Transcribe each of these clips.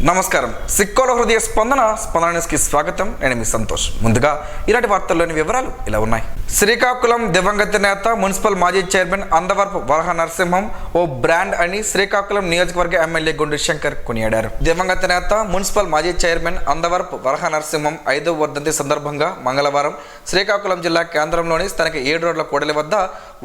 నమస్కారం. సిక్కోల హృదయ స్పందన న్యూస్కి స్వాగతం. నేను మీ సంతోష్. ముందుగా ఇలాంటి వార్తల్లోని వివరాలు ఇలా ఉన్నాయి. శ్రీకాకుళం దివంగత నేత మున్సిపల్ మాజీ చైర్మన్ అందవరపు వరహ నరసింహం ఓ బ్రాండ్ అని శ్రీకాకుళం నియోజకవర్గ ఎమ్మెల్యే గుండు శంకర్ కొనియాడారు. దివంగత నేత మున్సిపల్ మాజీ చైర్మన్ అందవరపు వరహ నరసింహం 5వ వర్ధంతి సందర్భంగా మంగళవారం శ్రీకాకుళం జిల్లా కేంద్రంలోని స్థానిక 7 రోడ్ల కూడలి వద్ద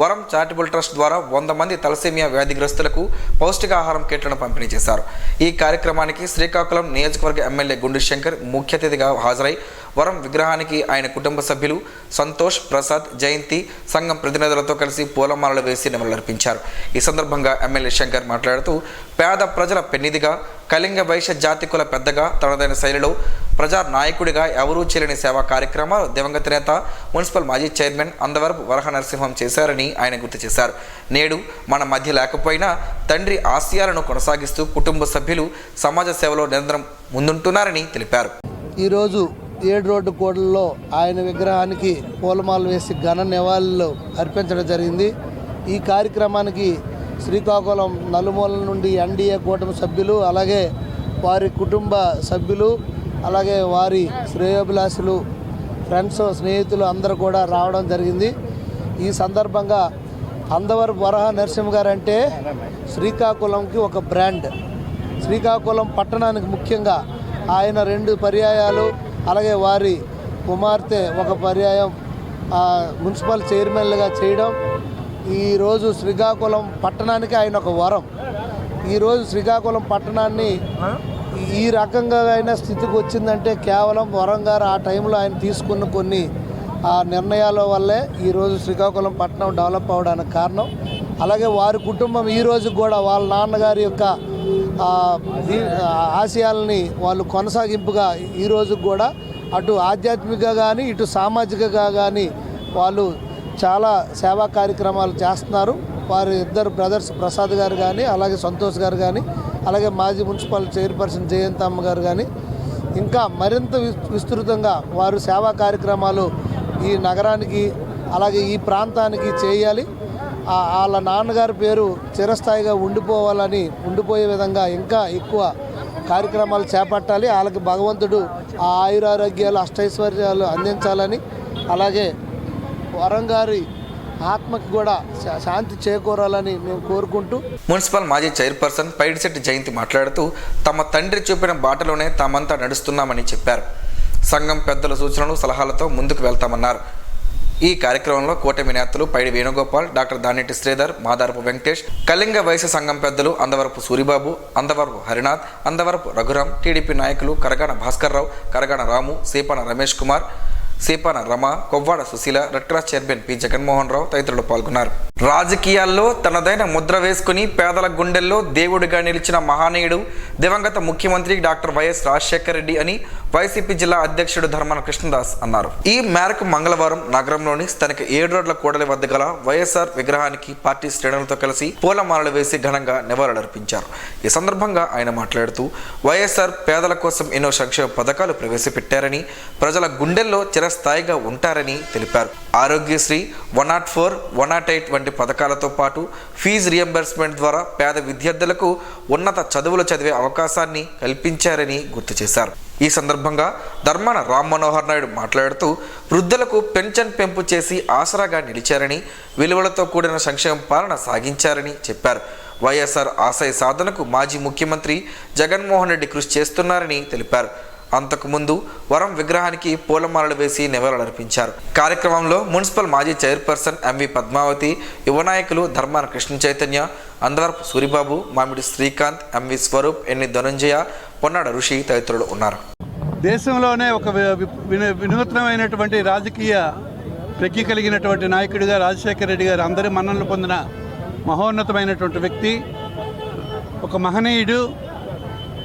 వరం చారిటబుల్ ట్రస్ట్ ద్వారా 100 మంది తలసేమియా వ్యాధిగ్రస్తులకు పౌష్టికాహారం కిట్లను పంపిణీ చేశారు. ఈ కార్యక్రమానికి శ్రీకాకుళం నియోజకవర్గ ఎమ్మెల్యే గుండు శంకర్ ముఖ్య అతిథిగా హాజరై వరం విగ్రహానికి ఆయన కుటుంబ సభ్యులు సంతోష్, ప్రసాద్, జయంతి సంఘం ప్రతినిధులతో కలిసి పూలమాలలు వేసి నివాళులర్పించారు. ఈ సందర్భంగా ఎమ్మెల్యే శంకర్ మాట్లాడుతూ పేద ప్రజల పెన్నిదిగా, కళింగ వైశ్య జాతి కుల పెద్దగా, తనదైన శైలిలో ప్రజా నాయకుడిగా ఎవరూ చేయలేని సేవా కార్యక్రమాలు దివంగత నేత మున్సిపల్ మాజీ చైర్మన్ అందవరపు వరహ నరసింహం చేశారని ఆయన గుర్తు చేశారు. నేడు మన మధ్య లేకపోయినా తండ్రి ఆశయాలను కొనసాగిస్తూ కుటుంబ సభ్యులు సమాజ సేవలో నిరంతరం ముందుంటున్నారని తెలిపారు. ఈరోజు 7 రోడ్డు కూడల్లో ఆయన విగ్రహానికి పూలమాలలు వేసి ఘన నివాళులు అర్పించడం జరిగింది. ఈ కార్యక్రమానికి శ్రీకాకుళం నలుమూలల నుండి ఎన్డీఏ కూటమి సభ్యులు, అలాగే వారి కుటుంబ సభ్యులు, అలాగే వారి శ్రేయోభిలాషులు, ఫ్రెండ్స్, స్నేహితులు అందరూ కూడా రావడం జరిగింది. ఈ సందర్భంగా అందవరపు వరహ నరసింహ గారు అంటే శ్రీకాకుళంకి ఒక బ్రాండ్. శ్రీకాకుళం పట్టణానికి ముఖ్యంగా ఆయన 2 పర్యాయాలు, అలాగే వారి కుమార్తె ఒక పర్యాయం మున్సిపల్ చైర్మన్లుగా చేయడం, ఈరోజు శ్రీకాకుళం పట్టణానికి ఆయన ఒక వరం. ఈరోజు శ్రీకాకుళం పట్టణాన్ని ఈ రకంగా అయిన స్థితికి వచ్చిందంటే కేవలం వరం గారు ఆ టైంలో ఆయన తీసుకున్న కొన్ని నిర్ణయాల వల్లే ఈరోజు శ్రీకాకుళం పట్టణం డెవలప్ అవడానికి కారణం. అలాగే వారి కుటుంబం ఈరోజు కూడా వాళ్ళ నాన్నగారి యొక్క ఆశయాలని వాళ్ళు కొనసాగింపుగా ఈరోజు కూడా అటు ఆధ్యాత్మికంగా కానీ ఇటు సామాజికంగా కానీ వాళ్ళు చాలా సేవా కార్యక్రమాలు చేస్తున్నారు. వారి 2 బ్రదర్స్ ప్రసాద్ గారు కానీ, అలాగే సంతోష్ గారు కానీ, అలాగే మాజీ మున్సిపల్ చైర్పర్సన్ జయంతమ్మ గారు కానీ ఇంకా మరింత విస్తృతంగా వారు సేవా కార్యక్రమాలు ఈ నగరానికి అలాగే ఈ ప్రాంతానికి చేయాలి. వాళ్ళ నాన్నగారి పేరు చిరస్థాయిగా ఉండిపోయే విధంగా ఇంకా ఎక్కువ కార్యక్రమాలు చేపట్టాలి. వాళ్ళకి భగవంతుడు ఆ ఆయురారోగ్యాలు, అష్టైశ్వర్యాలు అందించాలని, అలాగే వరంగారి ఆత్మకి కూడా శాంతి చేకూరాలని మేము కోరుకుంటూ మున్సిపల్ మాజీ చైర్పర్సన్ పైడిశెట్టి జయంతి మాట్లాడుతూ తమ తండ్రి చూపిన బాటలోనే తామంతా నడుస్తున్నామని చెప్పారు. సంఘం పెద్దల సూచనలు, సలహాలతో ముందుకు వెళ్తామన్నారు. ఈ కార్యక్రమంలో కూటమి నేతలు పైడి వేణుగోపాల్, డాక్టర్ దానేటి శ్రీధర్, మాదారపు వెంకటేష్, కళింగ వైశ్య సంఘం పెద్దలు అందవరపు సూరిబాబు, అందవరపు హరినాథ్, అందవరపు రఘురాం, టీడీపీ నాయకులు Karagana Bhaskarrao, Karagana Ramu, Seepana Ramesh Kumar, Seepana Rama, Kovvada Susheela, red cross chairman P Jaganmohan Rao తదితరులు పాల్గొన్నారు. రాజకీయాల్లో తనదైన ముద్ర వేసుకుని పేదల గుండెల్లో దేవుడిగా నిలిచిన మహానీయుడు దివంగత ముఖ్యమంత్రి డాక్టర్ వైఎస్ రాజశేఖర రెడ్డి అని వైసీపీ జిల్లా అధ్యక్షుడు ధర్మాన కృష్ణదాస్ అన్నారు. ఈ మేరకు మంగళవారం నగరంలోని స్థానిక 7 రోడ్ల కూడలి వద్ద గల వైఎస్ఆర్ విగ్రహానికి పార్టీ శ్రేణులతో కలిసి పూలమాలలు వేసి ఘనంగా నివాళులర్పించారు. ఈ సందర్భంగా ఆయన మాట్లాడుతూ వైఎస్ఆర్ పేదల కోసం ఎన్నో సంక్షేమ పథకాలు ప్రవేశపెట్టారని, ప్రజల గుండెల్లో చిరస్థాయిగా ఉంటారని తెలిపారు. ఆరోగ్యశ్రీ, 104, 108 వంటి పథకాలతో పాటు ఫీజు రియంబర్స్మెంట్ ద్వారా పేద విద్యార్థులకు ఉన్నత చదువులు చదివే అవకాశాన్ని కల్పించారని గుర్తు చేశారు. ఈ సందర్భంగా ధర్మాన రామ్ మనోహర్ నాయుడు మాట్లాడుతూ వృద్ధులకు పెన్షన్ పెంపు చేసి ఆసరాగా నిలిచారని, విలువలతో కూడిన సంక్షేమ పాలన సాగించారని చెప్పారు. వైఎస్ఆర్ ఆశయ సాధనకు మాజీ ముఖ్యమంత్రి జగన్మోహన్ రెడ్డి కృషి చేస్తున్నారని తెలిపారు. అంతకుముందు వరం విగ్రహానికి పూలమాలలు వేసి నివాళులర్పించారు. కార్యక్రమంలో మున్సిపల్ మాజీ చైర్పర్సన్ ఎంవి పద్మావతి, యువ నాయకులు ధర్మాన కృష్ణ చైతన్య, అందవరపు సూరిబాబు, మామిడి శ్రీకాంత్, ఎంవి స్వరూప్, ఎన్ని ధనుంజయ, పొన్నాడ ఋషి తదితరులు ఉన్నారు. దేశంలోనే ఒక వినూత్నమైనటువంటి రాజకీయ ప్రజ్ఞ కలిగినటువంటి నాయకుడిగా రాజశేఖర రెడ్డి గారు అందరి మన్ననలు పొందిన మహోన్నతమైనటువంటి వ్యక్తి, ఒక మహనీయుడు.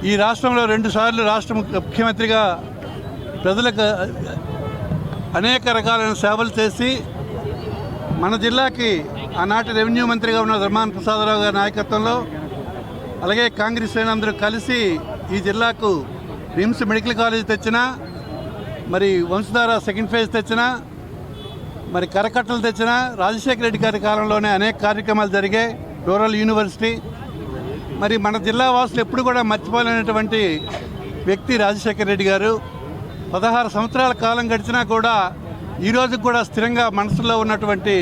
ఈ రాష్ట్రంలో 2 సార్లు రాష్ట్ర ముఖ్యమంత్రిగా ప్రజలకు అనేక రకాలైన సేవలు చేసి మన జిల్లాకి ఆనాటి రెవెన్యూ మంత్రిగా ఉన్న ధర్మాన ప్రసాదరావు గారి నాయకత్వంలో, అలాగే కాంగ్రెస్ శ్రేణులందరూ కలిసి ఈ జిల్లాకు రిమ్స్ మెడికల్ కాలేజ్ తెచ్చినా, మరి వంశధార సెకండ్ ఫేజ్ తెచ్చినా, మరి కరకట్టలు తెచ్చినా, రాజశేఖర రెడ్డి గారి కాలంలోనే అనేక కార్యక్రమాలు జరిగాయి. రూరల్ యూనివర్సిటీ మరి మన జిల్లా వాసులు ఎప్పుడు కూడా మర్చిపోలేనటువంటి వ్యక్తి రాజశేఖర రెడ్డి గారు. 16 సంవత్సరాల కాలం గడిచినా కూడా ఈరోజు కూడా స్థిరంగా మనసులో ఉన్నటువంటి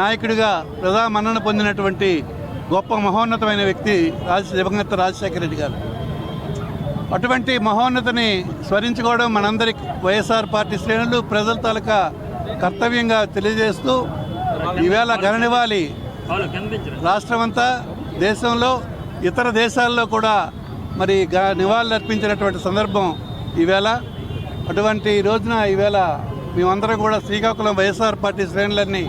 నాయకుడిగా ప్రజా మన్నన పొందినటువంటి గొప్ప మహోన్నతమైన వ్యక్తి దివంగత రాజశేఖర రెడ్డి గారు. అటువంటి మహోన్నతిని స్మరించుకోవడం మనందరి వైఎస్ఆర్ పార్టీ శ్రేణులు ప్రజల తాలూకా కర్తవ్యంగా తెలియజేస్తూ ఈవేళ ఘననివాళి రాష్ట్రమంతా దేశంలో ఇతర దేశాల్లో కూడా మరి నివాళులు అర్పించినటువంటి సందర్భం ఈవేళ. అటువంటి రోజున ఈవేళ మేమందరం కూడా శ్రీకాకుళం వైఎస్ఆర్ పార్టీ శ్రేణులన్నీ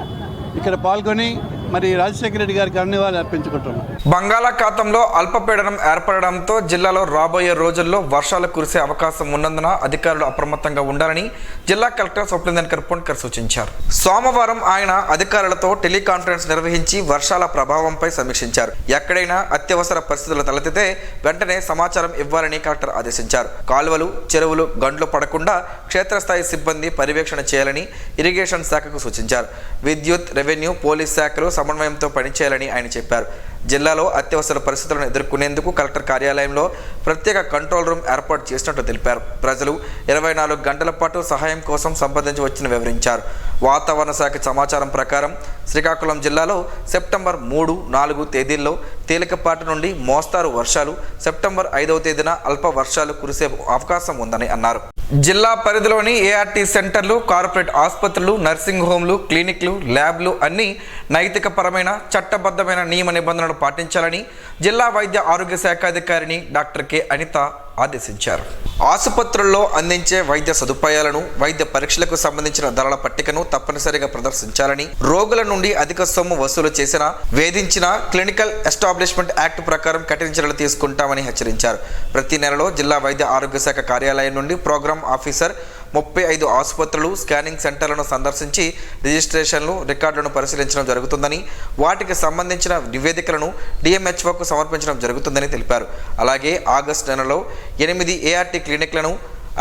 ఇక్కడ పాల్గొని మరి రాజశేఖర రెడ్డి గారికి నివాళులు అర్పించుకుంటున్నాం. బంగాళాఖాతంలో అల్పపీడనం ఏర్పడడంతో జిల్లాలో రాబోయే రోజుల్లో వర్షాలు కురిసే అవకాశం ఉన్నందున అధికారులు అప్రమత్తంగా ఉండాలని జిల్లా కలెక్టర్ స్వప్నేందర్ పొన్కర్ సూచించారు. సోమవారం ఆయన అధికారులతో టెలికాన్ఫరెన్స్ నిర్వహించి వర్షాల ప్రభావంపై సమీక్షించారు. ఎక్కడైనా అత్యవసర పరిస్థితులు తలెత్తితే వెంటనే సమాచారం ఇవ్వాలని కలెక్టర్ ఆదేశించారు. కాలువలు, చెరువులు గండ్లు పడకుండా క్షేత్రస్థాయి సిబ్బంది పర్యవేక్షణ చేయాలని ఇరిగేషన్ శాఖకు సూచించారు. విద్యుత్, రెవెన్యూ, పోలీస్ శాఖలు సమన్వయంతో పనిచేయాలని ఆయన చెప్పారు. జిల్లాలో అత్యవసర పరిస్థితులను ఎదుర్కొనేందుకు కలెక్టర్ కార్యాలయంలో ప్రత్యేక కంట్రోల్ రూమ్ ఏర్పాటు చేసినట్టు తెలిపారు. ప్రజలు 24 గంటల పాటు సహాయం కోసం సంప్రదించవచ్చని వివరించారు. వాతావరణ శాఖ సమాచారం ప్రకారం శ్రీకాకుళం జిల్లాలో సెప్టెంబర్ 3, 4 తేదీల్లో తేలికపాటి నుండి మోస్తారు వర్షాలు, సెప్టెంబర్ 5వ తేదీన అల్ప వర్షాలు కురిసే అవకాశం ఉందని అన్నారు. జిల్లా పరిధిలోని ఏఆర్టీ సెంటర్లు, కార్పొరేట్ ఆసుపత్రులు, నర్సింగ్ హోంలు, క్లినిక్లు, ల్యాబ్లు అన్నీ నైతికపరమైన చట్టబద్ధమైన నియమ నిబంధనలు పాటించాలని జిల్లా వైద్య ఆరోగ్య శాఖ అధికారిని డాక్టర్ కె అనిత ఆదేశించారు. ఆసుపత్రుల్లో అందించే వైద్య సదుపాయాలను, వైద్య పరీక్షలకు సంబంధించిన ధరల పట్టికను తప్పనిసరిగా ప్రదర్శించాలని, రోగుల నుండి అధిక సొమ్ము వసూలు చేసిన, వేధించిన క్లినికల్ ఎస్టాబ్లిష్మెంట్ యాక్ట్ ప్రకారం కఠిన చర్యలు తీసుకుంటామని హెచ్చరించారు. ప్రతి నెలలో జిల్లా వైద్య ఆరోగ్య శాఖ కార్యాలయం నుండి ప్రోగ్రామ్ ఆఫీసర్ 35 ఆసుపత్రులు, స్కానింగ్ సెంటర్లను సందర్శించి రిజిస్ట్రేషన్లు, రికార్డులను పరిశీలించడం జరుగుతుందని, వాటికి సంబంధించిన నివేదికలను డిఎంహెచ్ఓకు సమర్పించడం జరుగుతుందని తెలిపారు. అలాగే ఆగస్టు నెలలో 8 ఏఆర్టీ క్లినిక్లను,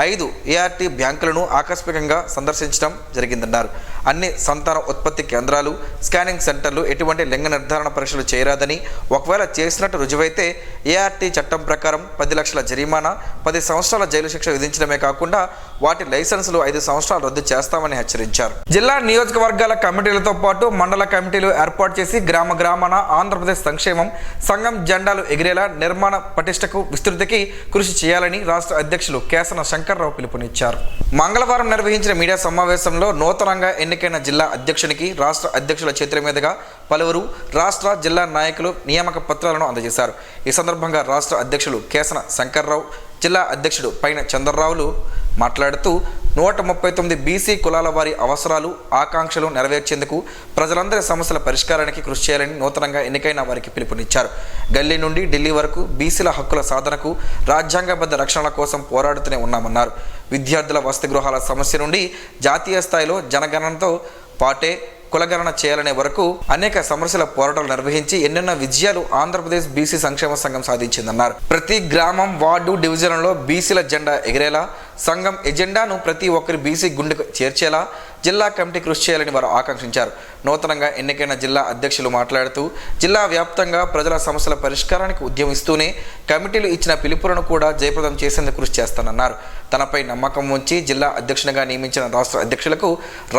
5 ఏఆర్టీ బ్యాంకులను ఆకస్మికంగా సందర్శించడం జరిగిందన్నారు. అన్ని సంతాన ఉత్పత్తి కేంద్రాలు, స్కానింగ్ సెంటర్లు ఎటువంటి లింగ నిర్ధారణ పరీక్షలు చేయరాదని, ఒకవేళ చేసినట్టు రుజువైతే ఏఆర్టీ చట్టం ప్రకారం 10 లక్షల జరిమానా, 10 సంవత్సరాల జైలు శిక్ష విధించడమే కాకుండా వాటి లైసెన్సులు 5 సంవత్సరాలు రద్దు చేస్తామని హెచ్చరించారు. జిల్లా నియోజకవర్గాల కమిటీలతో పాటు మండల కమిటీలు ఏర్పాటు చేసి గ్రామ గ్రామాన ఆంధ్రప్రదేశ్ సంక్షేమం సంఘం జెండాలు ఎగిరేలా నిర్మాణ పటిష్టకు విస్తృతికి కృషి చేయాలని రాష్ట్ర అధ్యక్షులు కేసన శంకర్రావు పిలుపునిచ్చారు. మంగళవారం నిర్వహించిన మీడియా సమావేశంలో నూతనంగా ఎన్నికైన జిల్లా అధ్యక్షునికి రాష్ట్ర అధ్యక్షుల చేతుల మీదుగా పలువురు రాష్ట్ర, జిల్లా నాయకులు నియామక పత్రాలను అందజేశారు. ఈ సందర్భంగా రాష్ట్ర అధ్యక్షులు కేసన శంకర్రావు, జిల్లా అధ్యక్షుడు పైన చంద్రరావులు మాట్లాడుతూ 139 బీసీ కులాల వారి అవసరాలు, ఆకాంక్షలు నెరవేర్చేందుకు ప్రజలందరి సమస్యల పరిష్కారానికి కృషి చేయాలని నూతనంగా ఎన్నికైన వారికి పిలుపునిచ్చారు. గల్లీ నుండి ఢిల్లీ వరకు బీసీల హక్కుల సాధనకు, రాజ్యాంగబద్ధ రక్షణల కోసం పోరాడుతూనే ఉన్నామన్నారు. విద్యార్థుల వసతి గృహాల సమస్య నుండి జాతీయ స్థాయిలో జనగణనతో పాటే కులగణన చేయాలనే వరకు అనేక సమస్యల పోరాటాలు నిర్వహించి ఎన్నెన్నో విజయాలు ఆంధ్రప్రదేశ్ బీసీ సంక్షేమ సంఘం సాధించిందన్నారు. ప్రతి గ్రామం, వార్డు, డివిజన్లలో బీసీల జెండా ఎగిరేలా, సంఘం ఎజెండాను ప్రతి ఒక్కరి బీసీ గుండెకు చేర్చేలా జిల్లా కమిటీ కృషి చేయాలని వారు ఆకాంక్షించారు. నూతనంగా ఎన్నికైన జిల్లా అధ్యక్షులు మాట్లాడుతూ జిల్లా వ్యాప్తంగా ప్రజల సమస్యల పరిష్కారానికి ఉద్యమిస్తూనే కమిటీలు ఇచ్చిన పిలుపులను కూడా జయప్రదం చేసేందుకు కృషి చేస్తానన్నారు. తనపై నమ్మకం ఉంచి జిల్లా అధ్యక్షునిగా నియమించిన రాష్ట్ర అధ్యక్షులకు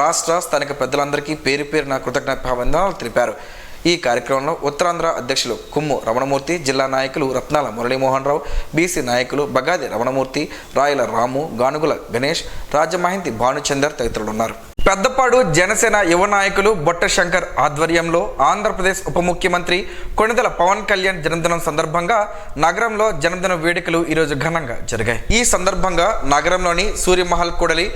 రాష్ట్ర స్థానిక పెద్దలందరికీ పేరు పేరున కృతజ్ఞతాభివందనాలు తెలిపారు. ఈ కార్యక్రమంలో ఉత్తరాంధ్ర అధ్యక్షులు కుమ్ము రమణమూర్తి, జిల్లా నాయకులు రత్నాల మురళీమోహన్ రావు, బీసీ నాయకులు బగాది రమణమూర్తి, రాయల రాము, గానుగుల గణేష్, రాజమహంతి భానుచందర్ తదితరులు ఉన్నారు. పెద్దపాడు జనసేన యువ నాయకులు బొట్ట శంకర్ ఆధ్వర్యంలో ఆంధ్రప్రదేశ్ ఉప ముఖ్యమంత్రి కొణిదెల పవన్ కళ్యాణ్ జన్మదినం సందర్భంగా నగరంలో జన్మదిన వేడుకలు ఈరోజు ఘనంగా జరిగాయి. ఈ సందర్భంగా నగరంలోని సూర్యమహల్ కూడలి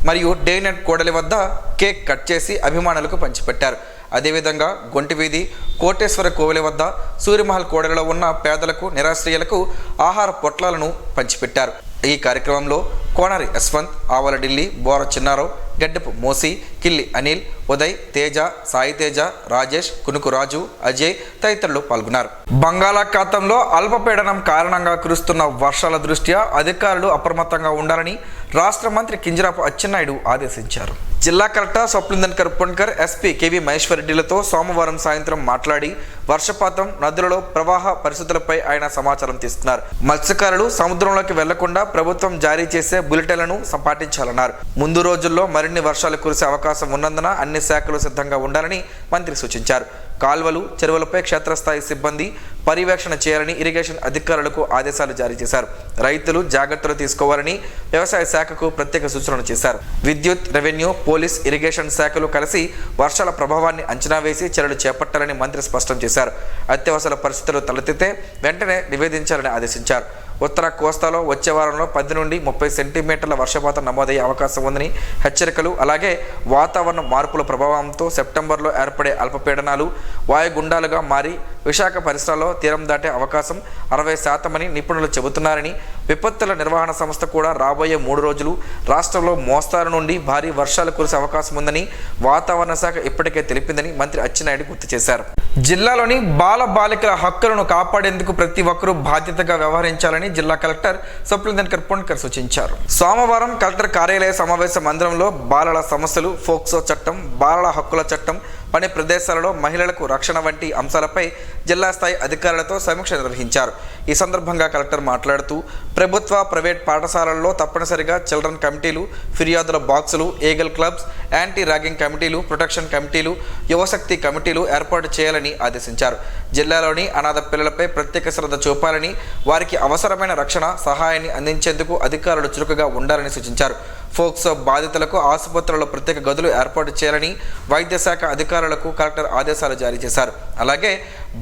మరియు డేనెట్ కూడలి వద్ద కేక్ కట్ చేసి అభిమానులకు పంచిపెట్టారు. అదేవిధంగా గొంటివీధి కోటేశ్వర కోవెల వద్ద సూర్యమహల్ కూడలిలో ఉన్న పేదలకు, నిరాశ్రయులకు ఆహార పొట్లాలను పంచిపెట్టారు. ఈ కార్యక్రమంలో కోనరి యశ్వంత్, ఆవల ఢిల్లీ, బోర చిన్నారావు, గడ్డపు మోసి, కిల్లి అనిల్, ఉదయ్, తేజ, సాయి తేజ, రాజేష్, కునుకు రాజు, అజయ్ తదితరులు పాల్గొన్నారు. బంగాళాఖాతంలో అల్పపీడనం కారణంగా కురుస్తున్న వర్షాల దృష్ట్యా అధికారులు అప్రమత్తంగా ఉండాలని రాష్ట్ర మంత్రి కింజరాపు అచ్చెన్నాయుడు ఆదేశించారు. జిల్లా కలెక్టర్ స్వప్నిందన్ కర్పణకర్ ఎస్పీ కేవీ మహేశ్వర్ రెడ్డిలతో సోమవారం సాయంత్రం మాట్లాడి వర్షపాతం, నదులలో ప్రవాహ పరిస్థితులపై ఆయన సమాచారం తీసుకున్నారు. మత్స్యకారులు సముద్రంలోకి వెళ్లకుండా ప్రభుత్వం జారీ చేసే బులెటిన్లను పాటించాలన్నారు. ముందు రోజుల్లో మరిన్ని వర్షాలు కురిసే అవకాశం ఉన్నందున అన్ని శాఖలు సిద్ధంగా ఉండాలని మంత్రి సూచించారు. కాల్వలు, చెరువులపై క్షేత్రస్థాయి సిబ్బంది పర్యవేక్షణ చేయాలని ఇరిగేషన్ అధికారులకు ఆదేశాలు జారీ చేశారు. రైతులు జాగ్రత్తలు తీసుకోవాలని వ్యవసాయ శాఖకు ప్రత్యేక సూచనలు చేశారు. విద్యుత్, రెవెన్యూ, పోలీస్, ఇరిగేషన్ శాఖలు కలిసి వర్షాల ప్రభావాన్ని అంచనా వేసి చర్యలు చేపట్టాలని మంత్రి స్పష్టం చేశారు. అత్యవసర పరిస్థితులు తలెత్తితే వెంటనే నివేదించాలని ఆదేశించారు. ఉత్తర కోస్తాలో వచ్చే వారంలో 10 నుండి 30 సెంటీమీటర్ల వర్షపాతం నమోదయ్యే అవకాశం ఉందని హెచ్చరికలు, అలాగే వాతావరణ మార్పుల ప్రభావంతో సెప్టెంబర్లో ఏర్పడే అల్పపీడనాలు వాయుగుండాలుగా మారి విశాఖ పరిసరాల్లో తీరం దాటే అవకాశం 60% అని నిపుణులు చెబుతున్నారని, విపత్తుల నిర్వహణ సంస్థ కూడా రాబోయే 3 రోజులు రాష్ట్రంలో మోస్తారు నుండి భారీ వర్షాలు కురిసే అవకాశం ఉందని వాతావరణ శాఖ ఇప్పటికే తెలిపిందని మంత్రి అచ్చెన్నాయుడు గుర్తు చేశారు. జిల్లాలోని బాల బాలికల హక్కులను కాపాడేందుకు ప్రతి ఒక్కరూ బాధ్యతగా వ్యవహరించాలని జిల్లా కలెక్టర్ స్వప్నిందన్ కర్పణకర్ సూచించారు. సోమవారం కలెక్టర్ కార్యాలయ సమావేశ మందిరంలో బాలల సమస్యలు, ఫోక్సో చట్టం, బాలల హక్కుల చట్టం, పని ప్రదేశాలలో మహిళలకు రక్షణ వంటి అంశాలపై జిల్లా స్థాయి అధికారులతో సమీక్ష నిర్వహించారు. ఈ సందర్భంగా కలెక్టర్ మాట్లాడుతూ ప్రభుత్వ, ప్రైవేట్ పాఠశాలల్లో తప్పనిసరిగా చిల్డ్రన్ కమిటీలు, ఫిర్యాదుల బాక్సులు, ఈగల్ క్లబ్స్, యాంటీ ర్యాగింగ్ కమిటీలు, ప్రొటెక్షన్ కమిటీలు, యువశక్తి కమిటీలు ఏర్పాటు చేయాలని ఆదేశించారు. జిల్లాలోని అనాథ పిల్లలపై ప్రత్యేక శ్రద్ధ చూపాలని, వారికి అవసరమైన రక్షణ, సహాయాన్ని అందించేందుకు అధికారులు చురుకుగా ఉండాలని సూచించారు. ఫోక్సో బాధితులకు ఆసుపత్రుల్లో ప్రత్యేక గదులు ఏర్పాటు చేయాలని వైద్య శాఖ అధికారులకు కలెక్టర్ ఆదేశాలు జారీ చేశారు. అలాగే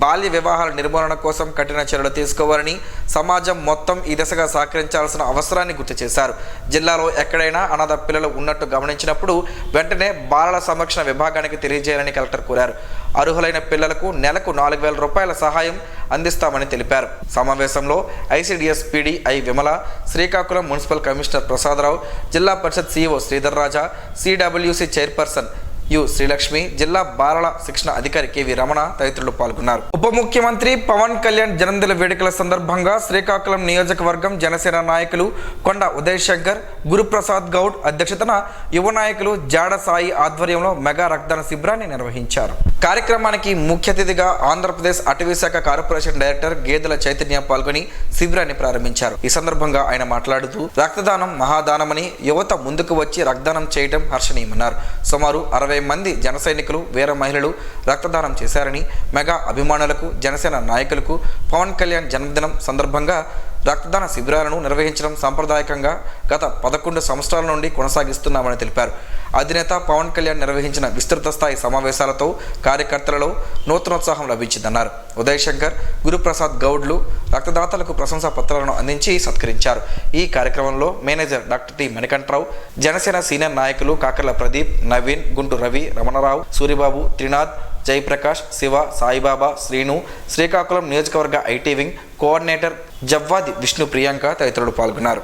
బాల్య వివాహాల నిర్మూలన కోసం కఠిన చర్యలు తీసుకోవాలని, సమాజం మొత్తం ఈ దిశగా సహకరించాల్సిన అవసరాన్ని గుర్తు చేశారు. జిల్లాలో ఎక్కడైనా అనాథ పిల్లలు ఉన్నట్టు గమనించినప్పుడు వెంటనే బాలల సంరక్షణ విభాగానికి తెలియజేయాలని కలెక్టర్ కోరారు. అర్హులైన పిల్లలకు నెలకు 4,000 రూపాయల సహాయం అందిస్తామని తెలిపారు. సమావేశంలో ICDS PD I Vimala, Srikakulam municipal commissioner Prasadarao, Zilla Parishad CEO Sridhar Raja, CWC chairperson U Srilakshmi, జిల్లా బాలల శిక్షణ అధికారి కెవి రమణ తదితరులు పాల్గొన్నారు. ఉప ముఖ్యమంత్రి పవన్ కళ్యాణ్ జన్మదిన వేడుకల సందర్భంగా శ్రీకాకుళం నియోజకవర్గం జనసేన నాయకులు కొండ ఉదయ్ శంకర్, గురుప్రసాద్ గౌడ్ అధ్యక్షతన యువ నాయకులు జాడ సాయి ఆధ్వర్యంలో మెగా రక్తదాన శిబిరాన్ని నిర్వహించారు. కార్యక్రమానికి ముఖ్య అతిథిగా ఆంధ్రప్రదేశ్ అటవీశాఖ కార్పొరేషన్ డైరెక్టర్ గేదెల చైతన్య పాల్గొని శిబిరాన్ని ప్రారంభించారు. ఈ సందర్భంగా ఆయన మాట్లాడుతూ రక్తదానం మహాదానమని, యువత ముందుకు వచ్చి రక్తదానం చేయడం హర్షణీయమన్నారు. సుమారు 60 మంది జన సైనికులు, వీర మహిళలు రక్తదానం చేశారని, మెగా అభిమానులకు, జనసేన నాయకులకు పవన్ కళ్యాణ్ జన్మదినం సందర్భంగా రక్తదాన శిబిరాలను నిర్వహించడం సాంప్రదాయకంగా గత 11 సంవత్సరాల నుండి కొనసాగిస్తున్నామని తెలిపారు. అధినేత పవన్ కళ్యాణ్ నిర్వహించిన విస్తృత స్థాయి సమావేశాలతో కార్యకర్తలలో నూతనోత్సాహం లభించిందన్నారు. ఉదయ్ శంకర్, గురుప్రసాద్ గౌడ్లు రక్తదాతలకు ప్రశంసా పత్రాలను అందించి సత్కరించారు. ఈ కార్యక్రమంలో manager doctor T Manikantarao, Janasena senior నాయకులు కాకర్ల ప్రదీప్, నవీన్, గుంటు రవి, రమణరావు, సూరిబాబు, త్రినాథ్, జయప్రకాష్, శివ, సాయిబాబా, శ్రీను, శ్రీకాకుళం నియోజకవర్గ IT wing coordinator Javvadi Vishnu Priyanka తదితరులు పాల్గొన్నారు.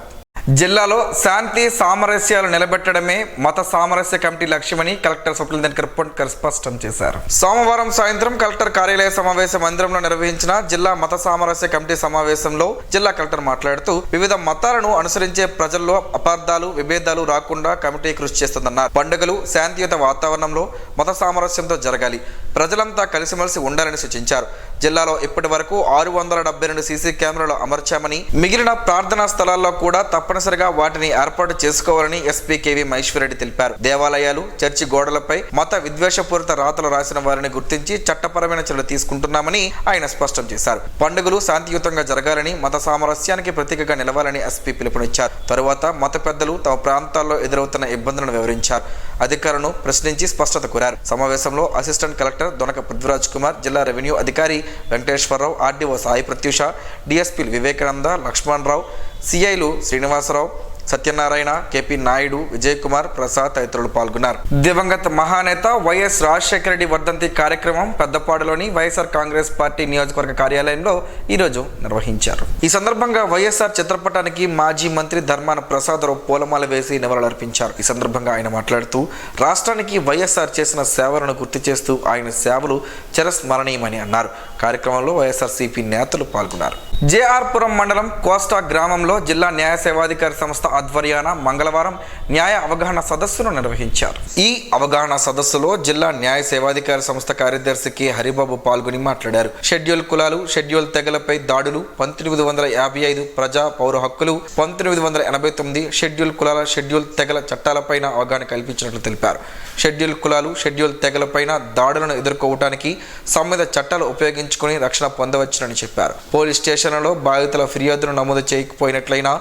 జిల్లాలో శాంతి సామరస్యాలు నిలబెట్టడమే మత సామరస్య కమిటీ లక్ష్యమని కలెక్టర్ స్వప్నిందన్ కర్పణకర్ స్పష్టం చేశారు. సోమవారం సాయంత్రం కలెక్టర్ కార్యాలయ సమావేశ మందిరంలో నిర్వహించిన జిల్లా మత సామరస్య కమిటీ సమావేశంలో జిల్లా కలెక్టర్ మాట్లాడుతూ వివిధ మతాలను అనుసరించే ప్రజల్లో అపార్థాలు, విభేదాలు రాకుండా కమిటీ కృషి చేస్తుందన్నారు. పండుగలు శాంతియుత వాతావరణంలో మత సామరస్యంతో జరగాలి, ప్రజలంతా కలిసిమెలిసి ఉండాలని సూచించారు. జిల్లాలో ఇప్పటి వరకు 672 సీసీ కెమెరాలు అమర్చామని, మిగిలిన ప్రార్థనా స్థలాల్లో కూడా తప్పనిసరిగా వాటిని ఏర్పాటు చేసుకోవాలని ఎస్పీ కేవీ మహేశ్వర్ రెడ్డి తెలిపారు. దేవాలయాలు, చర్చి గోడలపై మత విద్వేషపూరిత రాతలు రాసిన వారిని గుర్తించి చట్టపరమైన చర్యలు తీసుకుంటున్నామని ఆయన స్పష్టం చేశారు. పండుగలు శాంతియుతంగా జరగాలని, మత సామరస్యానికి ప్రతీకగా నిలవాలని ఎస్పీ పిలుపునిచ్చారు. తరువాత మత పెద్దలు తమ ప్రాంతాల్లో ఎదురవుతున్న ఇబ్బందులను వివరించారు. అధికారులను ప్రశ్నించి స్పష్టత కోరారు. సమావేశంలో అసిస్టెంట్ కలెక్టర్ దొనక పృథ్వీరాజ్ కుమార్, జిల్లా రెవెన్యూ అధికారి వెంకటేశ్వరరావు, ఆర్డీఓ సాయి ప్రత్యూష, డిఎస్పీలు వివేకానంద, లక్ష్మణరావు, సిఐలు శ్రీనివాసరావు, సత్యనారాయణ, కేపీ నాయుడు, విజయ్ కుమార్, ప్రసాద్ తదితరులు పాల్గొన్నారు. దివంగత మహానేత వైఎస్ రాజశేఖర రెడ్డి వర్ధంతి కార్యక్రమం పెద్దపాడులోని వైఎస్ఆర్ కాంగ్రెస్ పార్టీ నియోజకవర్గ కార్యాలయంలో ఈరోజు నిర్వహించారు. ఈ సందర్భంగా వైఎస్ఆర్ చిత్రపటానికి మాజీ మంత్రి ధర్మాన ప్రసాదరావు పూలమాల వేసి నివాళులర్పించారు. ఈ సందర్భంగా ఆయన మాట్లాడుతూ రాష్ట్రానికి వైఎస్ఆర్ చేసిన సేవలను గుర్తు చేస్తూ ఆయన సేవలు చిరస్మరణీయమని అన్నారు. కార్యక్రమంలో వైఎస్ఆర్సీపీ నేతలు పాల్గొన్నారు. జేఆర్పురం మండలం కోస్టా గ్రామంలో జిల్లా న్యాయ సేవాధికారి సంస్థ ఆధ్వర్యాన మంగళవారం న్యాయ అవగాహన సదస్సును నిర్వహించారు. ఈ అవగాహన సదస్సులో జిల్లా న్యాయ సేవాధికారి సంస్థ కార్యదర్శి కె హరిబాబు పాల్గొని మాట్లాడారు. షెడ్యూల్ కులాలు, షెడ్యూల్ తెగలపై దాడులు, 1955 ప్రజా పౌర హక్కులు, 1989 షెడ్యూల్ కులాల, షెడ్యూల్ తెగల చట్టాలపైన అవగాహన కల్పించినట్లు తెలిపారు. షెడ్యూల్ కులాలు, షెడ్యూల్ తెగలపైన దాడులను ఎదుర్కోవటానికి సంబంధిత చట్టాలు ఉపయోగించుకుని రక్షణ పొందవచ్చునని చెప్పారు. పోలీస్ స్టేషన్లలో బాధితుల ఫిర్యాదును నమోదు చేయకపోయినట్లయినా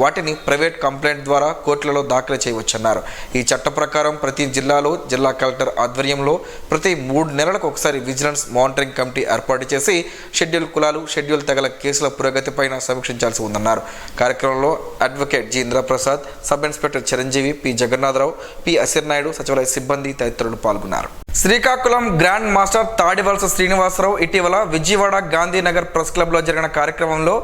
వాటిని ప్రైవేట్ కంప్లైంట్ ద్వారా కోర్టులలో దాఖలు చేయవచ్చన్నారు. ఈ చట్ట ప్రకారం ప్రతి జిల్లాలో జిల్లా కలెక్టర్ ఆధ్వర్యంలో ప్రతి 3 నెలలకు ఒకసారి విజిలెన్స్ మానిటరింగ్ కమిటీ ఏర్పాటు చేసి షెడ్యూల్ కులాలు, షెడ్యూల్ తెగల కేసుల పురోగతిపైన సమీక్షించాల్సి ఉందన్నారు. కార్యక్రమంలో advocate G Indraprasad, sub inspector Chiranjeevi, P Jagannatharao, P Asir Naidu, సచివాలయ సిబ్బంది తదితరులు పాల్గొన్నారు. శ్రీకాకుళం గ్రాండ్ మాస్టర్ తాడివలస శ్రీనివాసరావు ఇటీవల విజయవాడ గాంధీనగర్ ప్రెస్ క్లబ్లో జరిగిన కార్యక్రమంలో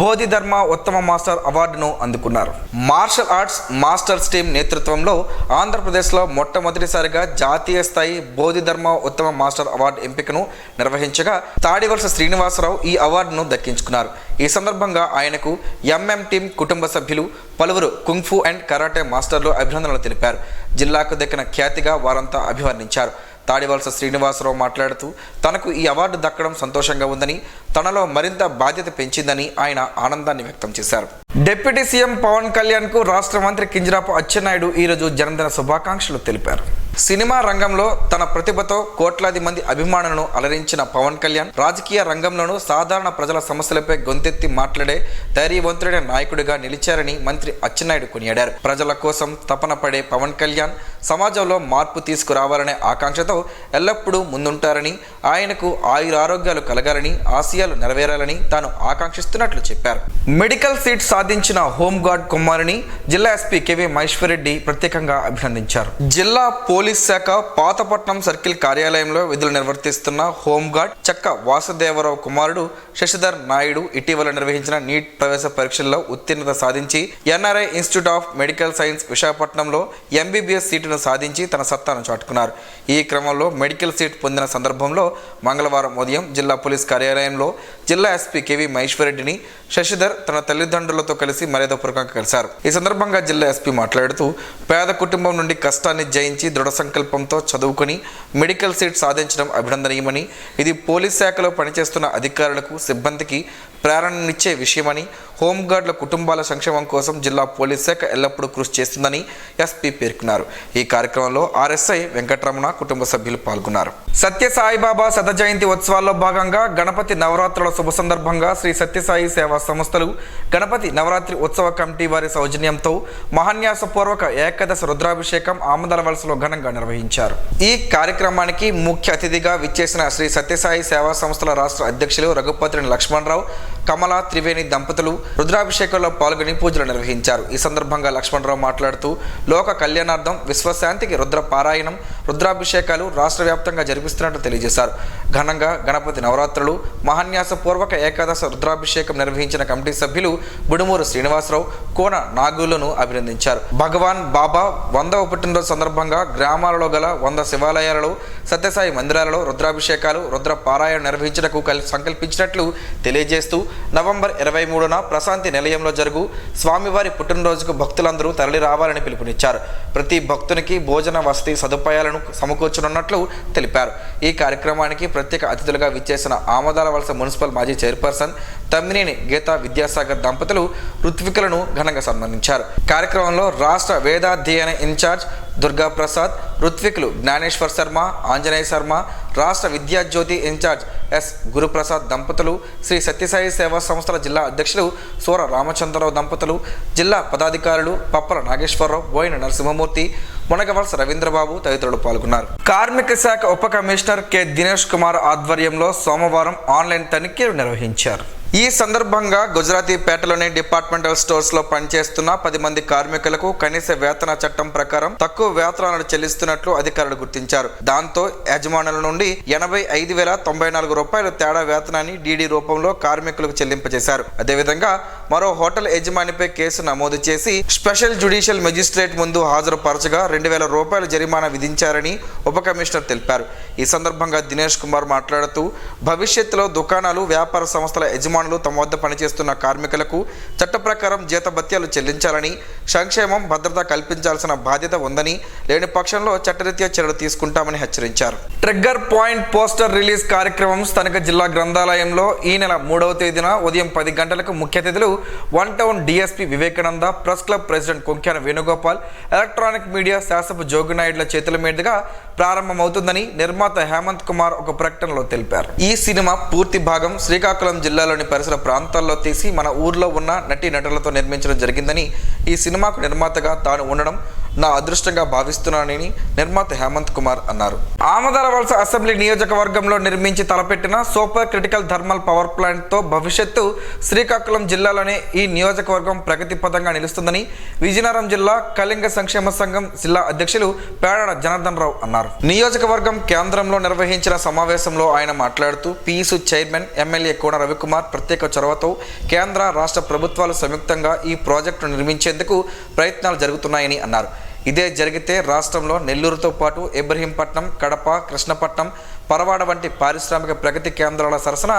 బోధిధర్మ ఉత్తమ మాస్టర్ అవార్డును అందుకున్నారు. మార్షల్ ఆర్ట్స్ మాస్టర్స్ టీం నేతృత్వంలో ఆంధ్రప్రదేశ్లో మొట్టమొదటిసారిగా జాతీయ స్థాయి బోధిధర్మ ఉత్తమ మాస్టర్ అవార్డు ఎంపికను నిర్వహించగా తాడివలస శ్రీనివాసరావు ఈ అవార్డును దక్కించుకున్నారు. ఈ సందర్భంగా ఆయనకు ఎంఎం టీం కుటుంబ సభ్యులు, పలువురు కుంగ్ఫు అండ్ కరాటే మాస్టర్లు అభినందనలు తెలిపారు. జిల్లాకు దక్కిన ఖ్యాతిగా వారంతా అభివర్ణించారు. తాడివలస శ్రీనివాసరావు మాట్లాడుతూ తనకు ఈ అవార్డు దక్కడం సంతోషంగా ఉందని, తనలో మరింత బాధ్యత పెంచిందని ఆయన ఆనందాన్ని వ్యక్తం చేశారు. డిప్యూటీ సీఎం పవన్ కళ్యాణ్కు రాష్ట్ర మంత్రి కింజరాపు అచ్చెన్నాయుడు ఈరోజు జన్మదిన శుభాకాంక్షలు తెలిపారు. సినిమా రంగంలో తన ప్రతిభతో కోట్లాది మంది అభిమానులను అలరించిన పవన్ కళ్యాణ్ రాజకీయ రంగంలోనూ సాధారణ ప్రజల సమస్యలపై గొంతెత్తి మాట్లాడే ధైర్యవంతుడైన నాయకుడిగా నిలిచారని మంత్రి అచ్చెన్నాయుడు కొనియాడారు. ప్రజల కోసం తపన పడే పవన్ కళ్యాణ్ సమాజంలో మార్పు తీసుకురావాలనే ఆకాంక్షతో ఎల్లప్పుడూ ముందుంటారని, ఆయనకు ఆయురారోగ్యాలు కలగాలని, ఆశయాలు నెరవేరాలని తాను ఆకాంక్షిస్తున్నట్లు చెప్పారు. మెడికల్ సీట్ సాధించిన హోంగార్డ్ కుమారుని జిల్లా ఎస్పీ కెవి మహేశ్వరరెడ్డి ప్రత్యేకంగా అభినందించారు. జిల్లా పోలీస్ శాఖ పాతపట్నం సర్కిల్ కార్యాలయంలో విధులు నిర్వర్తిస్తున్న హోంగార్డ్ చక్క వాసుదేవరావు కుమారుడు శశిధర్ నాయుడు ఇటీవల నిర్వహించిన నీట్ ప్రవేశ పరీక్షల్లో ఉత్తీర్ణత సాధించి NRI institute of medical science విశాఖపట్నంలో ఎంబీబీఎస్ సీటును సాధించి తన సత్తాను చాటుకున్నారు. ఈ క్రమంలో మెడికల్ సీట్ పొందిన సందర్భంలో మంగళవారం ఉదయం జిల్లా పోలీస్ కార్యాలయంలో జిల్లా ఎస్పీ కెవి మహేశ్వరరెడ్డిని శశిధర్ తన తల్లిదండ్రులతో కలిసి మర్యాదపూర్వకంగా కలిశారు. ఈ సందర్భంగా జిల్లా ఎస్పీ మాట్లాడుతూ పేద కుటుంబం నుండి కష్టాన్ని జయించి దృఢ సంకల్పంతో చదువుకుని మెడికల్ సీట్ సాధించడం అభినందనీయమని, ఇది పోలీస్ శాఖలో పనిచేస్తున్న అధికారులకు, సిబ్బందికి ప్రేరణనిచ్చే విషయమని, హోంగార్డుల కుటుంబాల సంక్షేమం కోసం జిల్లా పోలీస్ శాఖ ఎల్లప్పుడూ కృషి చేస్తుందని ఎస్పీ పేర్కొన్నారు. ఈ కార్యక్రమంలో ఆర్ఎస్ఐ వెంకటరమణ కుటుంబ సభ్యులు పాల్గొన్నారు. సత్యసాయిబాబా శత జయంతి ఉత్సవాల్లో భాగంగా గణపతి నవరాత్రుల శుభ సందర్భంగా శ్రీ సత్యసాయి సేవా సంస్థలు గణపతి నవరాత్రి ఉత్సవ కమిటీ వారి సౌజన్యంతో మహాన్యాసపూర్వక ఏకాదశ రుద్రాభిషేకం ఆమదాల వలసలో ఘనంగా నిర్వహించారు. ఈ కార్యక్రమానికి ముఖ్య అతిథిగా విచ్చేసిన శ్రీ సత్యసాయి సేవా సంస్థల రాష్ట్ర అధ్యక్షులు రఘుపతిని లక్ష్మణరావు, కమల త్రివేణి దంపతులు రుద్రాభిషేకంలో పాల్గొని పూజలు నిర్వహించారు. ఈ సందర్భంగా లక్ష్మణరావు మాట్లాడుతూ లోక కళ్యాణార్థం విశ్వశాంతికి రుద్ర పారాయణం, రుద్రాభిషేకాలు రాష్ట్ర వ్యాప్తంగా జరిపిస్తున్నట్లు తెలియజేశారు. ఘనంగా గణపతి నవరాత్రులు మహాన్యాసపూర్వక ఏకాదశ రుద్రాభిషేకం నిర్వహించిన కమిటీ సభ్యులు బుడుమూరు శ్రీనివాసరావు, కోన నాగులను అభినందించారు. భగవాన్ బాబా 100వ పుట్టినరోజు సందర్భంగా గ్రామాలలో గల 100 శివాలయాలలో, సత్యసాయి మందిరాలలో రుద్రాభిషేకాలు, రుద్ర పారాయణ నిర్వహించడానికి సంకల్పించినట్లు తెలియజేస్తూ నవంబర్ 23న ప్రశాంతి నిలయంలో జరుగు స్వామివారి పుట్టినరోజుకు భక్తులందరూ తరలి రావాలని పిలుపునిచ్చారు. ప్రతి భక్తునికి భోజన వసతి సదుపాయాలను సమకూర్చనున్నట్లు తెలిపారు. ఈ కార్యక్రమానికి ప్రత్యేక అతిథులుగా విచ్చేసిన ఆమదాల వలస మున్సిపల్ మాజీ చైర్పర్సన్ తమ్మినేని గీతా విద్యాసాగర్ దంపతులు ఋత్వికులను ఘనంగా సన్మానించారు. కార్యక్రమంలో రాష్ట్ర వేదాధ్యయన ఇన్ఛార్జ్ దుర్గా ప్రసాద్, ఋత్వికులు జ్ఞానేశ్వర్ శర్మ, ఆంజనేయ శర్మ, రాష్ట్ర విద్యాజ్యోతి ఇన్ఛార్జ్ ఎస్ గురుప్రసాద్ దంపతులు, శ్రీ సత్యసాయి సేవా సంస్థల జిల్లా అధ్యక్షులు సూర రామచంద్రరావు దంపతులు, జిల్లా పదాధికారులు పప్పల నాగేశ్వరరావు, బోయిన నరసింహమూర్తి, మునగవలస రవీంద్రబాబు తదితరులు పాల్గొన్నారు. కార్మిక శాఖ ఉప కమిషనర్ కె దినేష్ కుమార్ ఆధ్వర్యంలో సోమవారం ఆన్లైన్ తనిఖీలు నిర్వహించారు. ఈ సందర్భంగా గుజరాతీపేటలోని డిపార్ట్మెంటల్ స్టోర్స్లో పనిచేస్తున్న 10 మంది కార్మికులకు కనీస వేతన చట్టం ప్రకారం తక్కువ వేతనాలను చెల్లిస్తున్నట్లు అధికారులు గుర్తించారు. దాంతో యజమానుల నుండి 85,094 రూపాయలు తేడా వేతనాన్ని డీడీ రూపంలో కార్మికులకు చెల్లింపజేశారు. అదేవిధంగా మరో హోటల్ యజమానిపై కేసు నమోదు చేసి స్పెషల్ జ్యుడిషియల్ మెజిస్ట్రేట్ ముందు హాజరుపరచగా 2,000 రూపాయల జరిమానా విధించారని ఉప కమిషనర్ తెలిపారు. ఈ సందర్భంగా దినేష్ కుమార్ మాట్లాడుతూ భవిష్యత్తులో దుకాణాలు, వ్యాపార సంస్థల యజమానులు తమ వద్ద పనిచేస్తున్న కార్మికులకు చట్ట ప్రకారం జీతభత్యాలు చెల్లించాలని, సంక్షేమం, భద్రత కల్పించాల్సిన బాధ్యత ఉందని, లేని పక్షంలో చట్టరీత్యా చర్యలు తీసుకుంటామని హెచ్చరించారు. ట్రిగ్గర్ పాయింట్ పోస్టర్ రిలీజ్ కార్యక్రమం స్థానిక జిల్లా గ్రంథాలయంలో ఈ నెల 3వ తేదీన ఉదయం 10 గంటలకు ముఖ్య అతిథులు one town DSP Vivekananda, press club president Konkyana Venugopal, electronic media Sasapu జోగినాయుడుల చేతుల మీదుగా ప్రారంభమవుతుందని నిర్మాత హేమంత్ కుమార్ ఒక ప్రకటనలో తెలిపారు. ఈ సినిమా పూర్తి భాగం శ్రీకాకుళం జిల్లాలోని పరిసర ప్రాంతాల్లో తీసి మన ఊర్లో ఉన్న నటీనటులతో నిర్మించడం జరిగిందని, ఈ సినిమాకు నిర్మాతగా తాను ఉండడం నా అదృష్టంగా భావిస్తున్నానని నిర్మాత హేమంత్ కుమార్ అన్నారు. ఆమదాలవలస అసెంబ్లీ నియోజకవర్గంలో నిర్మించి తలపెట్టిన సూపర్ క్రిటికల్ థర్మల్ పవర్ ప్లాంట్తో భవిష్యత్తు శ్రీకాకుళం జిల్లాలోనే ఈ నియోజకవర్గం ప్రగతి పథంగా నిలుస్తుందని విజయనగరం జిల్లా కళింగ సంక్షేమ సంఘం జిల్లా అధ్యక్షులు పేడాడ జనార్దన్ రావు అన్నారు. నియోజకవర్గం కేంద్రంలో నిర్వహించిన సమావేశంలో ఆయన మాట్లాడుతూ పీఈసీ చైర్మన్ ఎమ్మెల్యే కోన రవికుమార్ ప్రత్యేక చొరవతో కేంద్ర, రాష్ట్ర ప్రభుత్వాలు సంయుక్తంగా ఈ ప్రాజెక్టును నిర్మించేందుకు ప్రయత్నాలు జరుగుతున్నాయని అన్నారు. ఇదే జరిగితే రాష్ట్రంలో నెల్లూరుతో పాటు ఇబ్రహీంపట్నం, కడప, కృష్ణపట్నం, పరవాడ వంటి పారిశ్రామిక ప్రగతి కేంద్రాల సరసన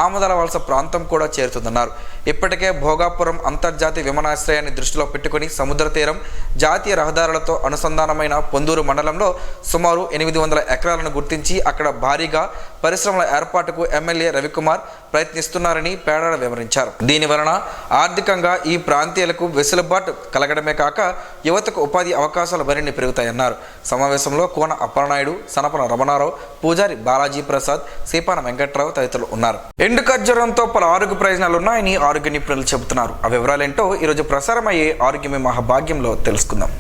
ఆమదాలవలస ప్రాంతం కూడా చేరుతుందన్నారు. ఇప్పటికే భోగాపురం అంతర్జాతీయ విమానాశ్రయాన్ని దృష్టిలో పెట్టుకుని సముద్ర తీరం, జాతీయ రహదారులతో అనుసంధానమైన పొందూరు మండలంలో సుమారు 800 ఎకరాలను గుర్తించి అక్కడ భారీగా పరిశ్రమల ఏర్పాటుకు ఎమ్మెల్యే రవికుమార్ ప్రయత్నిస్తున్నారని పేడాడ వివరించారు. దీని వలన ఆర్థికంగా ఈ ప్రాంతీయులకు వెసులుబాటు కలగడమే కాక యువతకు ఉపాధి అవకాశాలు మరిన్ని పెరుగుతాయన్నారు. సమావేశంలో కోన అప్పలనాయుడు, సనపన రమణారావు, పూజారి బాలాజీ ప్రసాద్, సీపాన వెంకట్రావు తదితరులు ఉన్నారు. ఎండు ఖర్జూరంతో పలు ఆరోగ్య ప్రయోజనాలు ఉన్నాయని ఆరోగ్య నిపుణులు చెబుతున్నారు. ఆ వివరాలేంటో ఈరోజు ప్రసారమయ్యే ఆరోగ్యమే మహాభాగ్యంలో తెలుసుకుందాం.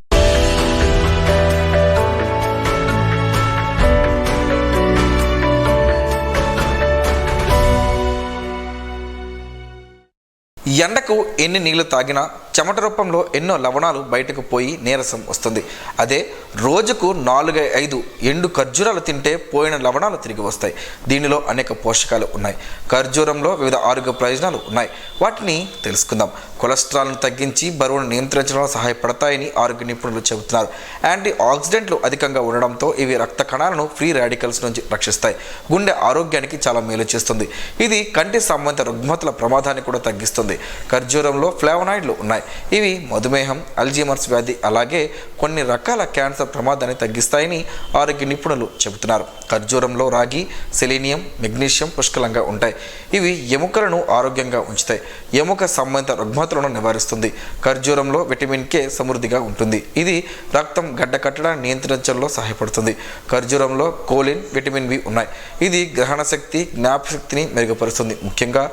ఎండకు ఎన్ని నీళ్లు తాగినా చెమట రూపంలో ఎన్నో లవణాలు బయటకు పోయి నీరసం వస్తుంది. అదే రోజుకు 4-5 ఎండు ఖర్జూరాలు తింటే పోయిన లవణాలు తిరిగి వస్తాయి. దీనిలో అనేక పోషకాలు ఉన్నాయి. ఖర్జూరంలో వివిధ ఆరోగ్య ప్రయోజనాలు ఉన్నాయి. వాటిని తెలుసుకుందాం. కొలెస్ట్రాల్ను తగ్గించి బరువును నియంత్రించడంలో సహాయపడతాయని ఆరోగ్య నిపుణులు చెబుతున్నారు. యాంటీ ఆక్సిడెంట్లు అధికంగా ఉండడంతో ఇవి రక్త కణాలను ఫ్రీ రాడికల్స్ నుంచి రక్షిస్తాయి. గుండె ఆరోగ్యానికి చాలా మేలు చేస్తుంది. ఇది కంటి సంబంధిత రుగ్మతల ప్రమాదాన్ని కూడా తగ్గిస్తుంది. ఖర్జూరంలో ఫ్లేవనాయిడ్లు ఉన్నాయి. ఇవి మధుమేహం, అల్జీమర్స్ వ్యాధి, అలాగే కొన్ని రకాల క్యాన్సర్ ప్రమాదాన్ని తగ్గిస్తాయని ఆరోగ్య నిపుణులు చెబుతున్నారు. ఖర్జూరంలో రాగి, సెలీనియం, మెగ్నీషియం పుష్కలంగా ఉంటాయి. ఇవి ఎముకలను ఆరోగ్యంగా ఉంచుతాయి. ఎముక సంబంధిత రుగ్మతలను నివారిస్తుంది. ఖర్జూరంలో విటమిన్ కే సమృద్ధిగా ఉంటుంది. ఇది రక్తం గడ్డ కట్టడాన్ని నియంత్రించడంలో సహాయపడుతుంది. ఖర్జూరంలో కోలిన్, విటమిన్ బి ఉన్నాయి. ఇది గ్రహణ శక్తి, జ్ఞాపశక్తిని మెరుగుపరుస్తుంది. ముఖ్యంగా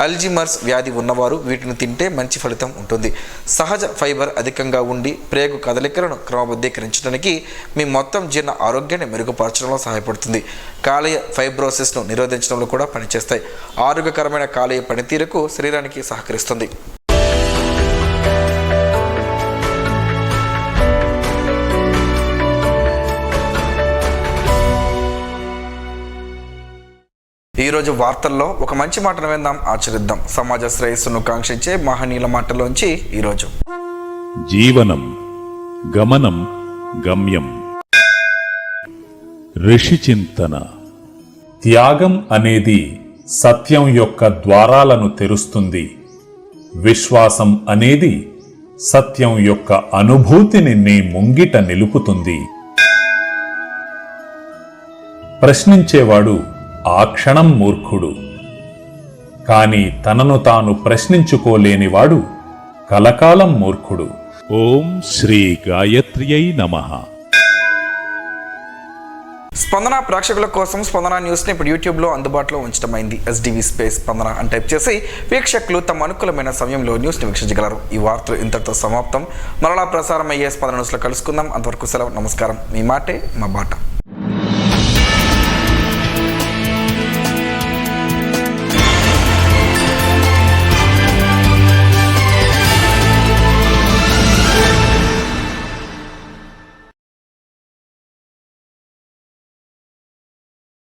అల్జీమర్స్ వ్యాధి ఉన్నవారు వీటిని తింటే మంచి ఫలితం ఉంటుంది. సహజ ఫైబర్ అధికంగా ఉండి ప్రేగు కదలికలను క్రమబద్ధీకరించడానికి, మీ మొత్తం జీర్ణ ఆరోగ్యాన్ని మెరుగుపరచడంలో సహాయపడుతుంది. కాలేయ ఫైబ్రోసిస్ను నిరోధించడంలో కూడా పనిచేస్తాయి. ఆరోగ్యకరమైన కాలేయ పనితీరుకు శరీరానికి సహకరిస్తుంది. ఈరోజు వార్తల్లో ఒక మంచి మాటను విందాం, ఆచరిద్దాం. సమాజ శ్రేయస్సును కాంక్షించే మహనీయుల మాటలోంచి ఈరోజు. జీవనం గమనం గమ్యం. ఋషి చింతన. త్యాగం అనేది సత్యం యొక్క ద్వారాలను తెరుస్తుంది. విశ్వాసం అనేది సత్యం యొక్క అనుభూతిని నీ ముంగిట నిలుపుతుంది. ప్రశ్నించేవాడు ఆ క్షణం మూర్ఖుడు, కాని తనను తాను ప్రశ్నించుకోలేనివాడు కలకాలం మూర్ఖుడు. ఓం శ్రీ గాయత్ర్యై నమః. స్పందన ప్రేక్షకుల కోసం స్పందన న్యూస్ని ఇప్పుడు యూట్యూబ్లో అందుబాటులో ఉంచడమైంది. ఎస్డివి స్పేస్ స్పందన అని టైప్ చేసి వీక్షకులు తమ అనుకూలమైన సమయంలో న్యూస్ని వీక్షించగలరు. ఈ వార్తలు ఇంతటితో సమాప్తం. మరలా ప్రసారం అయ్యే స్పందన న్యూస్లో కలుసుకుందాం. అంతవరకు సెలవు. నమస్కారం. మీ మాటే మా బాట.